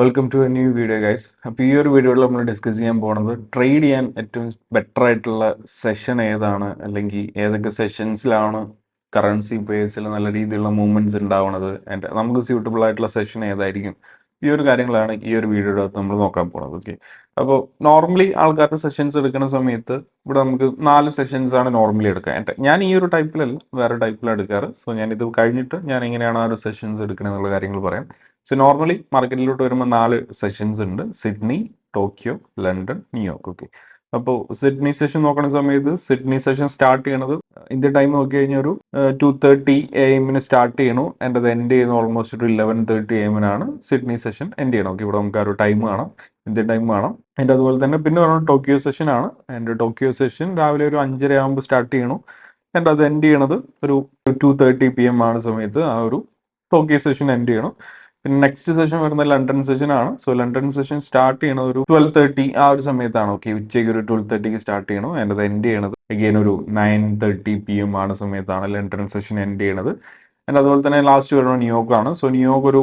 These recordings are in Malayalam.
Welcome to a new video guys. അപ്പോൾ ഈ ഒരു വീഡിയോയിൽ നമ്മൾ ഡിസ്കസ് ചെയ്യാൻ പോകുന്നത് ട്രേഡ് ചെയ്യാൻ ഏറ്റവും ബെറ്റർ ആയിട്ടുള്ള സെഷൻ ഏതാണ്, അല്ലെങ്കിൽ ഏതൊക്കെ സെഷൻസിലാണ് കറൻസി പേഴ്സിൽ നല്ല രീതിയിലുള്ള മൂവ്മെൻറ്റ്സ് ഉണ്ടാവുന്നത്, ആൻഡ് നമുക്ക് സ്യൂട്ടബിൾ ആയിട്ടുള്ള സെഷൻ ഏതായിരിക്കും. ഈ ഒരു കാര്യങ്ങളാണ് ഈ ഒരു വീഡിയോയുടെ അകത്ത് നമ്മൾ നോക്കാൻ പോകുന്നത്. ഓക്കെ, അപ്പോൾ നോർമലി ആൾക്കാരുടെ സെഷൻസ് എടുക്കുന്ന സമയത്ത് ഇവിടെ നമുക്ക് 4 സെഷൻസ് ആണ് നോർമലി എടുക്കുക. എൻ്റെ ഞാൻ ഈ ഒരു ടൈപ്പിലല്ല, വേറെ ടൈപ്പിലാണ് എടുക്കാറ്. സോ ഞാൻ ഇത് കഴിഞ്ഞിട്ട് ഞാൻ എങ്ങനെയാണ് ആ ഒരു സെഷൻസ് എടുക്കുന്നത് എന്നുള്ള കാര്യങ്ങൾ പറയാം. സോ നോർമലി മാർക്കറ്റിലോട്ട് വരുമ്പോൾ 4 സെഷൻസ് ഉണ്ട്: Sydney, Tokyo, London, New York. Okay, അപ്പോൾ സിഡ്നി സെഷൻ നോക്കുന്ന സമയത്ത് സിഡ്നി സെഷൻ സ്റ്റാർട്ട് ചെയ്യണത് ഇന്ത്യൻ ടൈം നോക്കി കഴിഞ്ഞാൽ ഒരു 2:30 AM സ്റ്റാർട്ട് ചെയ്യണു. എൻ്റെ അത് എൻഡ് ചെയ്യുന്നത് ഓൾമോസ്റ്റ് ഒരു 11:30 AM സിഡ്നി സെഷൻ എൻഡ് ചെയ്യണം. ഓക്കെ, ഇവിടെ നമുക്ക് ആ ഒരു ടൈം കാണാം, ഇന്ത്യൻ ടൈം കാണാം. അതിൻ്റെ അതുപോലെ തന്നെ പിന്നെ പറയുന്നത് ടോക്കിയോ സെഷൻ ആണ്. എൻ്റെ ടോക്കിയോ സെഷൻ രാവിലെ ഒരു 5:30 ആകുമ്പോൾ സ്റ്റാർട്ട് ചെയ്യണു. എൻ്റെ അത് എൻഡ് ചെയ്യണത് ഒരു 2:30 PM സമയത്ത് ആ ഒരു ടോക്കിയോ സെഷൻ എൻഡ് ചെയ്യണം. പിന്നെ നെക്സ്റ്റ് സെഷൻ വരുന്നത് ലണ്ടൻ സെഷൻ ആണ്. സോ ലണ്ടൻ സെഷൻ സ്റ്റാർട്ട് ചെയ്യണത് ഒരു 12:30 ആ ഒരു സമയത്താണ്. ഓക്കെ, ഉച്ചയ്ക്ക് ഒരു 12:30 സ്റ്റാർട്ട് ചെയ്യണം. അതിൻ്റെ അത് എൻഡ് ചെയ്യണത് അഗെയിൻ ഒരു 9:30 PM സമയത്താണ് ലണ്ടൻ സെഷൻ എൻഡ് ചെയ്യണത്. ആൻഡ് അതുപോലെ തന്നെ ലാസ്റ്റ് വരുന്നത് ന്യൂയോർക്ക് ആണ്. സോ ന്യൂയോർക്ക് ഒരു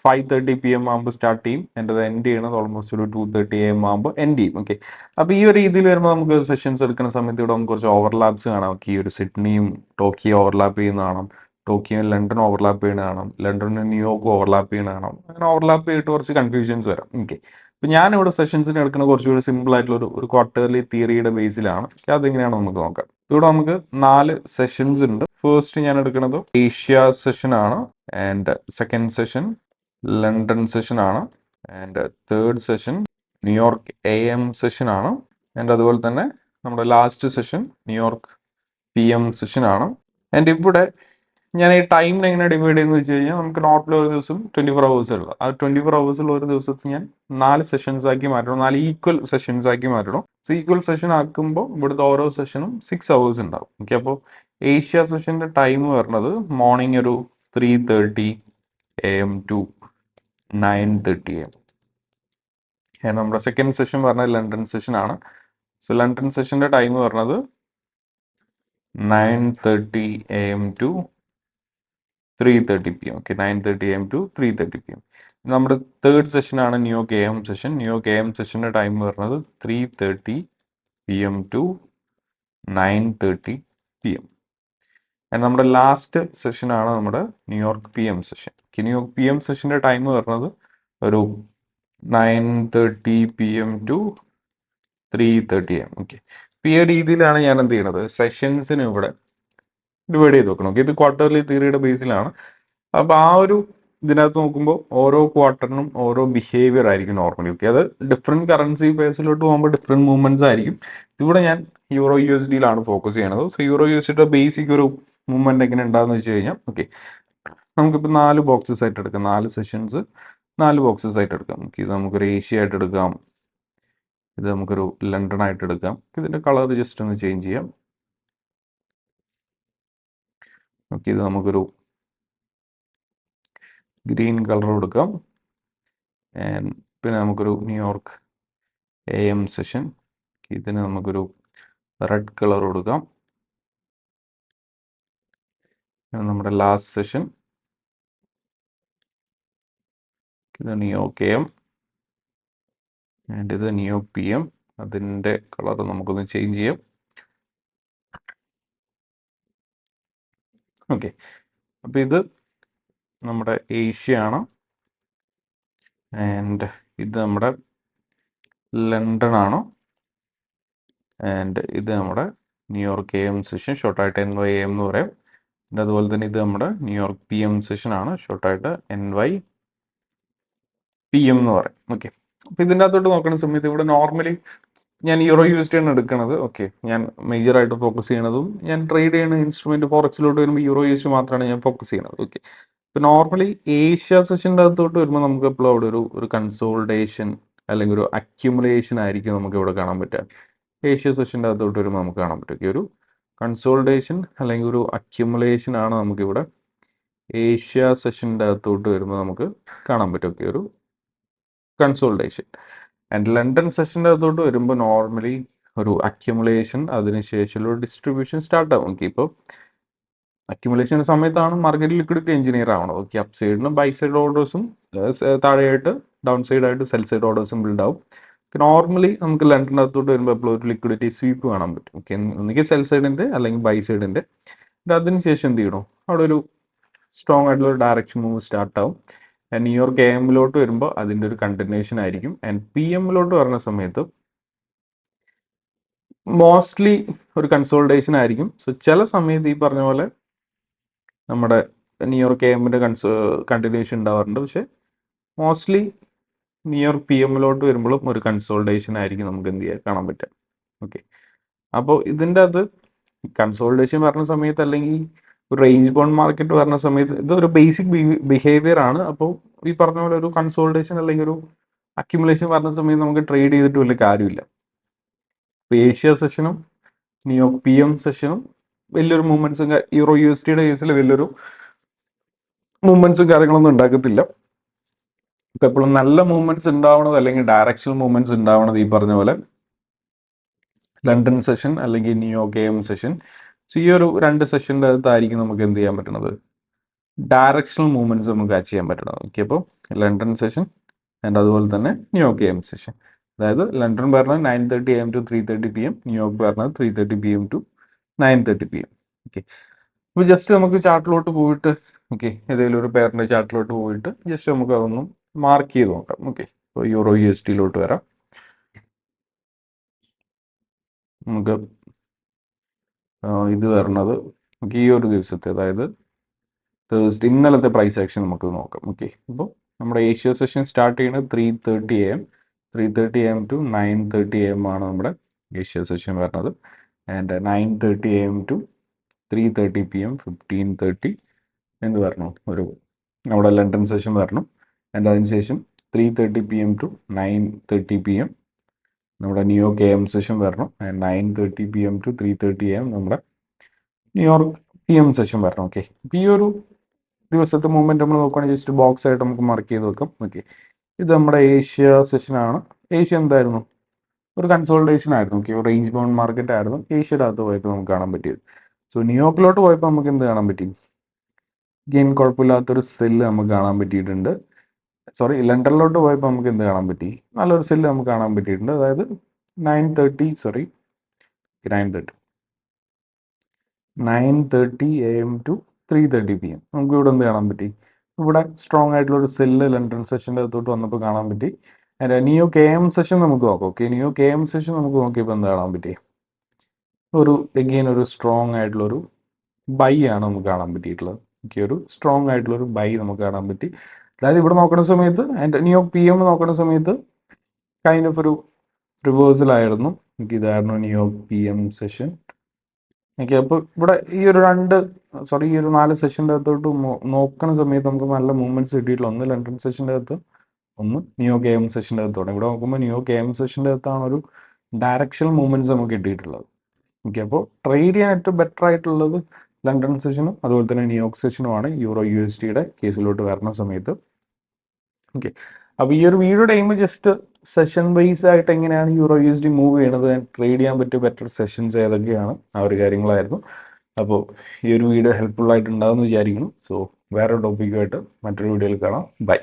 5:30 PM ആകുമ്പോൾ സ്റ്റാർട്ട് ചെയ്യും. എൻ്റെ അത് എൻഡ് ചെയ്യണത് ഓൾമോസ്റ്റ് ഒരു 2:30 AM ആകുമ്പോൾ എൻഡ് ചെയ്യും. ഓക്കെ, അപ്പോൾ ഈ ഒരു രീതിയിൽ വരുമ്പോൾ നമുക്ക് സെഷൻസ് എടുക്കുന്ന സമയത്ത് ഇവിടെ നമുക്ക് കുറച്ച് ഓവർലാപ്സ് കാണാം. ഓക്കെ, ഈ ഒരു സിഡ്നിയും ടോക്കിയോ ഓവർലാപ്പ് ചെയ്യുന്ന കാണാം, ടോക്കിയോ ലണ്ടൻ ഓവർലാപ്പ് ചെയ്യണ കാണാം, ലണ്ടനും ന്യൂയോർക്ക് ഓവർലാപ്പ് ചെയ്യണ കാണാം. അങ്ങനെ ഓവർലാപ്പ് ചെയ്തിട്ട് കുറച്ച് കൺഫ്യൂഷൻസ് വരാം. ഓക്കെ, അപ്പോൾ ഞാനിവിടെ സെഷൻസിന് എടുക്കുന്ന കുറച്ചുകൂടി സിമ്പിൾ ആയിട്ടുള്ള ഒരു ക്വാർട്ടർലി തിയറിയുടെ ബേസിലാണ്. അതെങ്ങനെയാണെന്ന് നമുക്ക് നോക്കാം. ഇവിടെ നമുക്ക് 4 സെഷൻസ് ഉണ്ട്. ഫസ്റ്റ് ഞാൻ എടുക്കുന്നത് ഏഷ്യ സെഷൻ ആണ്, and second session London session ആണ്, ആൻഡ് തേർഡ് സെഷൻ ന്യൂയോർക്ക് AM സെഷൻ ആണ്, ആൻഡ് അതുപോലെ തന്നെ നമ്മുടെ ലാസ്റ്റ് സെഷൻ ന്യൂയോർക്ക് PM സെഷൻ ആണ്. ആൻഡ് ഇവിടെ ഞാൻ ഈ ടൈമിനെ എങ്ങനെ ഡിവൈഡ് ചെയ്യുന്നത് വെച്ച് കഴിഞ്ഞാൽ, നമുക്ക് നോർമൽ ഒരു ദിവസം 24 hours ഉള്ളത്. ആ 24 hours ഒരു ദിവസത്തിൽ ഞാൻ 4 സെഷൻസ് ആക്കി മാറ്റണം, 4 ഈക്വൽ സെഷൻസ് ആക്കി മാറ്റണം. സോ ഈക്വൽ സെഷൻ ആക്കുമ്പോൾ ഇവിടുത്തെ ഓരോ സെഷനും 6 hours ഉണ്ടാവും. ഓക്കെ, അപ്പോൾ ഏഷ്യ സെഷൻ്റെ ടൈം വരുന്നത് മോർണിംഗ് ഒരു 3:30 AM ടു 9:30 AM. നമ്മുടെ സെക്കൻഡ് സെഷൻ പറഞ്ഞത് ലണ്ടൻ സെഷൻ ആണ്. സോ ലണ്ടൻ സെഷൻ്റെ ടൈം പറഞ്ഞത് 9:30 AM to 3:30 PM. Okay, 9:30 AM to 3:30 PM. നമ്മുടെ തേർഡ് സെഷനാണ് ന്യൂയോർക്ക് AM സെഷൻ. ന്യൂയോർക്ക് AM സെഷൻ്റെ ടൈം വരുന്നത് 3:30 PM ടു 9:30 PM. നമ്മുടെ ലാസ്റ്റ് സെഷനാണ് നമ്മുടെ ന്യൂയോർക്ക് PM സെഷൻ. ന്യൂയോർക്ക് PM സെഷൻ്റെ ടൈം വരുന്നത് ഒരു 9:30 PM ടു 3:30 AM. ഓക്കെ, ഈ ഒരു രീതിയിലാണ് ഞാൻ എന്ത് ചെയ്യണത്, സെഷൻസിന് ഇവിടെ ഡിവൈഡ് ചെയ്ത് വെക്കണം. ഓക്കെ, ഇത് ക്വാർട്ടർലി തിയറിയുടെ ബേസിലാണ്. അപ്പോൾ ആ ഒരു ഇതിനകത്ത് നോക്കുമ്പോൾ ഓരോ ക്വാർട്ടറിനും ഓരോ ബിഹേവിയർ ആയിരിക്കും നോർമലി. ഓക്കെ, അത് ഡിഫറെൻറ്റ് കറൻസി പേഴ്സിലോട്ട് പോകുമ്പോൾ ഡിഫറെൻറ്റ് മൂവ്മെൻറ്റ്സ് ആയിരിക്കും. ഇവിടെ ഞാൻ യൂറോ USDയിലാണ് ഫോക്കസ് ചെയ്യണത്. സോ യൂറോ USDയുടെ ബേസിക് ഒരു മൂവ്മെൻറ്റ് എങ്ങനെ ഉണ്ടാകുന്ന വെച്ച് കഴിഞ്ഞാൽ, ഓക്കെ, നമുക്കിപ്പോൾ 4 ബോക്സസ് ആയിട്ട് എടുക്കാം. 4 സെഷൻസ് 4 ബോക്സസ് ആയിട്ട് എടുക്കാം. ഓക്കെ, ഇത് നമുക്കൊരു ഏഷ്യ ആയിട്ട് എടുക്കാം, ഇത് നമുക്കൊരു ലണ്ടൻ ആയിട്ട് എടുക്കാം. ഇതിൻ്റെ കളർ ജസ്റ്റ് ഒന്ന് ചേഞ്ച് ചെയ്യാം. ഓക്കെ, ഇത് നമുക്കൊരു ഗ്രീൻ കളർ കൊടുക്കാം. പിന്നെ നമുക്കൊരു ന്യൂയോർക്ക് AM സെഷൻ, ഇതിന് നമുക്കൊരു റെഡ് കളർ കൊടുക്കാം. നമ്മുടെ ലാസ്റ്റ് സെഷൻ ഇത് ന്യൂയോർക്ക് AM, ആൻഡ് ഇത് ന്യൂയോർക്ക് PM. അതിൻ്റെ കളർ നമുക്കൊന്ന് ചേഞ്ച് ചെയ്യാം. ഓക്കെ, അപ്പോൾ ഇത് നമ്മുടെ ഏഷ്യ ആണ്, ആൻഡ് ഇത് നമ്മുടെ ലണ്ടൻ ആണ്, ആൻഡ് ഇത് നമ്മുടെ ന്യൂയോർക്ക് AM സെഷൻ, ഷോർട്ടായിട്ട് NYAM എന്ന് പറയാം. പിന്നെ അതുപോലെ തന്നെ ഇത് നമ്മുടെ ന്യൂയോർക്ക് PM സെഷൻ ആണ്, ഷോർട്ടായിട്ട് NYPM എന്ന് പറയും. ഓക്കെ, അപ്പോൾ ഇതിൻ്റെ അകത്തോട്ട് നോക്കുന്ന സമയത്ത് ഇവിടെ നോർമലി ഞാൻ യൂറോ USD ആണ് എടുക്കുന്നത്. ഓക്കെ, ഞാൻ മേജറായിട്ട് ഫോക്കസ് ചെയ്യണതും ഞാൻ ട്രേഡ് ചെയ്യുന്ന ഇൻസ്ട്രുമെൻറ്റ് ഫോറക്സിലോട്ട് വരുമ്പോൾ യൂറോ USD മാത്രമാണ് ഞാൻ ഫോക്കസ് ചെയ്യുന്നത്. ഓക്കെ, ഇപ്പോൾ നോർമലി ഏഷ്യ സെഷൻ്റെ അകത്തോട്ട് വരുമ്പോൾ നമുക്ക് എപ്പോഴും അവിടെ ഒരു കൺസോൾട്ടേഷൻ അല്ലെങ്കിൽ ഒരു അക്യുമുലേഷൻ ആയിരിക്കും നമുക്ക് ഇവിടെ കാണാൻ പറ്റുക. ഏഷ്യ സെഷൻ്റെ അകത്തോട്ട് വരുമ്പോൾ നമുക്ക് കാണാൻ പറ്റും ഒരു കൺസോൾട്ടേഷൻ അല്ലെങ്കിൽ ഒരു അക്യുമുലേഷൻ ആണ് നമുക്കിവിടെ ഏഷ്യ സെഷൻ്റെ അകത്തോട്ട് വരുമ്പോൾ നമുക്ക് കാണാൻ പറ്റും. ഓക്കെ, ഒരു കൺസോൾട്ടേഷൻ. ആൻഡ് ലണ്ടൻ സെഷൻ്റെ അകത്തോട്ട് വരുമ്പോൾ നോർമലി ഒരു അക്യുമുലേഷൻ, അതിനുശേഷമുള്ള ഡിസ്ട്രിബ്യൂഷൻ സ്റ്റാർട്ട് ആവും. ഓക്കെ, ഇപ്പോൾ അക്യുമുലേഷൻ സമയത്താണ് മാർക്കറ്റ് ലിക്വിഡിറ്റി എഞ്ചിനീയർ ആവണത്. ഓക്കെ, അപ്പ് സൈഡിനും ബൈ സൈഡ് ഓർഡേഴ്സും താഴെയായിട്ട് ഡൗൺ സൈഡായിട്ട് സെൽ സൈഡ് ഓർഡേഴ്സും ബിൽഡ് ആവും. നോർമലി നമുക്ക് ലണ്ടൻ്റെ അകത്തോട്ട് വരുമ്പോൾ എപ്പോഴും ഒരു ലിക്വിഡിറ്റി സ്വീപ്പ് കാണാൻ പറ്റും. ഓക്കെ, ഒന്നുകിൽ സെൽ സൈഡിൻ്റെ അല്ലെങ്കിൽ ബൈ സൈഡിൻ്റെ. അതിനുശേഷം എന്ത് ചെയ്യണം, അവിടെ ഒരു സ്ട്രോങ് ആയിട്ടുള്ള ഒരു ഡയറക്ഷൻ മൂവ് സ്റ്റാർട്ട് ആവും. ന്യൂയോർക്ക് AM വരുമ്പോൾ അതിൻ്റെ ഒരു കണ്ടിന്യൂഷൻ ആയിരിക്കും. ആൻഡ് PM വരുന്ന സമയത്ത് മോസ്റ്റ്ലി ഒരു കൺസോൾട്ടേഷൻ ആയിരിക്കും. സോ ചില സമയത്ത് ഈ പറഞ്ഞ പോലെ നമ്മുടെ ന്യൂയോർക്ക് AM കണ്ടിന്യൂഷൻ ഉണ്ടാവാറുണ്ട്. പക്ഷേ മോസ്റ്റ്ലി ന്യൂയോർക്ക് PM വരുമ്പോഴും ഒരു കൺസോൾട്ടേഷൻ ആയിരിക്കും നമുക്ക് എന്ത് ചെയ്യാൻ കാണാൻ പറ്റുക. ഓക്കെ, അപ്പോൾ ഇതിൻ്റെ അത് കൺസോൾട്ടേഷൻ വരുന്ന സമയത്ത് അല്ലെങ്കിൽ ഒരു റേഞ്ച് ബൗണ്ട് മാർക്കറ്റ് വരുന്ന സമയത്ത് ഇതൊരു ബേസിക് ബിഹേവിയർ ആണ്. അപ്പോൾ ഈ പറഞ്ഞ പോലെ ഒരു കൺസോൾട്ടേഷൻ അല്ലെങ്കിൽ ഒരു അക്യുമുലേഷൻ വരുന്ന സമയത്ത് നമുക്ക് ട്രേഡ് ചെയ്തിട്ട് വലിയ കാര്യമില്ല. ഇപ്പോൾ ഏഷ്യ സെഷനും ന്യൂയോർക്ക് PM സെഷനും വലിയൊരു മൂവ്മെൻറ്റ്സും യൂറോ USDയുടെ കേസിൽ വലിയൊരു മൂവ്മെൻറ്റ്സും കാര്യങ്ങളൊന്നും ഉണ്ടാക്കത്തില്ല. ഇപ്പം എപ്പോഴും നല്ല മൂവ്മെൻറ്റ്സ് ഉണ്ടാവണത് അല്ലെങ്കിൽ ഡയറക്ഷണൽ മൂവ്മെൻറ്റ്സ് ഉണ്ടാവണത് ഈ പറഞ്ഞ പോലെ ലണ്ടൻ സെഷൻ അല്ലെങ്കിൽ ന്യൂയോർക്ക് AM സെഷൻ. സോ ഈ ഒരു 2 സെഷൻ്റെ അകത്തായിരിക്കും നമുക്ക് എന്ത് ചെയ്യാൻ പറ്റുന്നത്, ഡയറക്ഷണൽ മൂവ്മെൻറ്റ്സ് നമുക്ക് അച്ചീവ് ചെയ്യാൻ പറ്റുന്നത്. ഓക്കെ, അപ്പോൾ ലണ്ടൻ സെഷൻ ആൻഡ് അതുപോലെ തന്നെ ന്യൂയോർക്ക് AM സെഷൻ. അതായത് ലണ്ടൻ പറഞ്ഞത് 9:30 AM to 3:30 PM, ന്യൂയോർക്ക് പറഞ്ഞത് 3:30 PM to 9:30 PM. ഓക്കെ, അപ്പോൾ ജസ്റ്റ് നമുക്ക് ചാർട്ടിലോട്ട് പോയിട്ട് ഏതെങ്കിലും ഒരു പേരിൻ്റെ ചാർട്ടിലോട്ട് പോയിട്ട് ജസ്റ്റ് നമുക്ക് അതൊന്നും മാർക്ക് ചെയ്ത് നോക്കാം. ഓക്കെ, ഇപ്പോൾ യൂറോ USDയിലോട്ട് വരാം. നമുക്ക് ഇത് വരണത് ഈ ഒരു ദിവസത്തെ, അതായത് തേഴ്സ്ഡേ ഇന്നലത്തെ പ്രൈസ് ആക്ഷൻ നമുക്ക് നോക്കാം. ഓക്കെ, അപ്പോൾ നമ്മുടെ ഏഷ്യ സെഷൻ സ്റ്റാർട്ട് ചെയ്യുന്നത് 3:30 AM. 3:30 AM to 9:30 AM ആണ് നമ്മുടെ ഏഷ്യ സെഷൻ വരുന്നത്. ആൻഡ് 9:30 AM to 3:30 PM 15:30 എന്ത് വരണം, ഒരു നമ്മുടെ ലണ്ടൻ സെഷൻ വരണം. ആൻഡ് അതിനുശേഷം 3:30 PM to 9:30 PM നമ്മുടെ ന്യൂയോർക്ക് AM സെഷൻ വരണം. ആൻഡ് 9:30 PM to 3:30 AM നമ്മുടെ ന്യൂയോർക്ക് PM സെഷൻ വരണം. ഓക്കെ, അപ്പോൾ ഈ ഒരു ദിവസത്തെ മൂവ്മെൻറ്റ് നമ്മൾ നോക്കുകയാണെങ്കിൽ ജസ്റ്റ് ബോക്സ് ആയിട്ട് നമുക്ക് മാർക്ക് ചെയ്ത് വെക്കാം. ഓക്കെ, ഇത് നമ്മുടെ ഏഷ്യ സെഷനാണ്. ഏഷ്യ എന്തായിരുന്നു, ഒരു കൺസോൾട്ടേഷൻ ആയിരുന്നു. ഓക്കെ, റേഞ്ച് ബൗണ്ട് മാർക്കറ്റ് ആയിരുന്നു ഏഷ്യയുടെ അകത്ത് പോയപ്പോൾ നമുക്ക് കാണാൻ പറ്റിയത്. സോ ന്യൂയോർക്കിലോട്ട് പോയപ്പോൾ നമുക്ക് എന്ത് കാണാൻ പറ്റി, ഗെയിൻ കുഴപ്പമില്ലാത്തൊരു സെല്ല് നമുക്ക് കാണാൻ പറ്റിയിട്ടുണ്ട്. ലണ്ടനിലോട്ട് പോയപ്പോൾ നമുക്ക് എന്ത് കാണാൻ പറ്റി, നല്ലൊരു സെല്ല് നമുക്ക് കാണാൻ പറ്റിയിട്ടുണ്ട്. അതായത് 9:30 AM to 3:30 PM നമുക്ക് ഇവിടെ എന്ത് കാണാൻ പറ്റി, ഇവിടെ സ്ട്രോങ് ആയിട്ടുള്ള ഒരു സെല്ല് ലണ്ടൻ സെഷൻ്റെ അകത്തോട്ട് വന്നപ്പോൾ കാണാൻ പറ്റി. ന്യൂയോർക്ക് AM സെഷൻ നമുക്ക് നോക്കാം. ഓക്കെ, ന്യൂയോർക്ക് AM സെഷൻ നമുക്ക് നോക്കിയപ്പോൾ എന്താ കാണാൻ പറ്റി, ഒരു സ്ട്രോങ് ആയിട്ടുള്ളൊരു ബൈ ആണ് നമുക്ക് കാണാൻ പറ്റിയിട്ടുള്ളത്. ഓക്കെ, ഒരു സ്ട്രോങ് ആയിട്ടുള്ളൊരു ബൈ നമുക്ക് കാണാൻ പറ്റി. അതായത് ഇവിടെ നോക്കുന്ന സമയത്ത് ന്യൂയോർക്ക് PM നോക്കുന്ന സമയത്ത് കൈൻഡ് ഓഫ് ഒരു റിവേഴ്സലായിരുന്നു. ഇതായിരുന്നു ന്യൂയോർക്ക് PM സെഷൻ. ഓക്കെ, അപ്പോൾ ഇവിടെ ഈ ഒരു 4 സെഷൻ്റെ അകത്തോട്ട് നോക്കുന്ന സമയത്ത് നമുക്ക് നല്ല മൂവ്മെൻറ്റ്സ് കിട്ടിയിട്ടുള്ള ഒന്ന് ലണ്ടൻ സെഷൻ്റെ അകത്ത്, ഒന്ന് ന്യൂയോർക്ക് AM സെഷൻ്റെ അകത്തോടെ. ഇവിടെ നോക്കുമ്പോൾ ന്യൂയോർക്ക് AM സെഷൻ്റെ അകത്താണ് ഒരു ഡയറക്ഷണൽ മൂവ്മെൻറ്റ്സ് നമുക്ക് കിട്ടിയിട്ടുള്ളത്. ഓക്കെ, അപ്പോൾ ട്രേഡ് ചെയ്യാൻ ഏറ്റവും ബെറ്റർ ആയിട്ടുള്ളത് ലണ്ടൻ സെഷനും അതുപോലെ തന്നെ ന്യൂയോർക്ക് സെഷനുമാണ് യൂറോ USDയുടെ കേസിലോട്ട് വരുന്ന സമയത്ത്. ഓക്കെ, അപ്പോൾ ഈ ഒരു വീഡിയോയുടെ എയിം ജസ്റ്റ് സെഷൻ വൈസ് ആയിട്ട് എങ്ങനെയാണ് യൂറോ USD മൂവ് ചെയ്യണത്, ട്രേഡ് ചെയ്യാൻ പറ്റിയ ബെറ്റർ സെഷൻസ് ഏതൊക്കെയാണ്, ആ ഒരു കാര്യങ്ങളായിരുന്നു. അപ്പോൾ ഈ ഒരു വീഡിയോ ഹെൽപ്ഫുൾ ആയിട്ടുണ്ടാകുമെന്ന് വിചാരിക്കുന്നു. സോ വേറെ ടോപ്പിക്കുമായിട്ട് മറ്റൊരു വീഡിയോയിൽ കാണാം. ബൈ.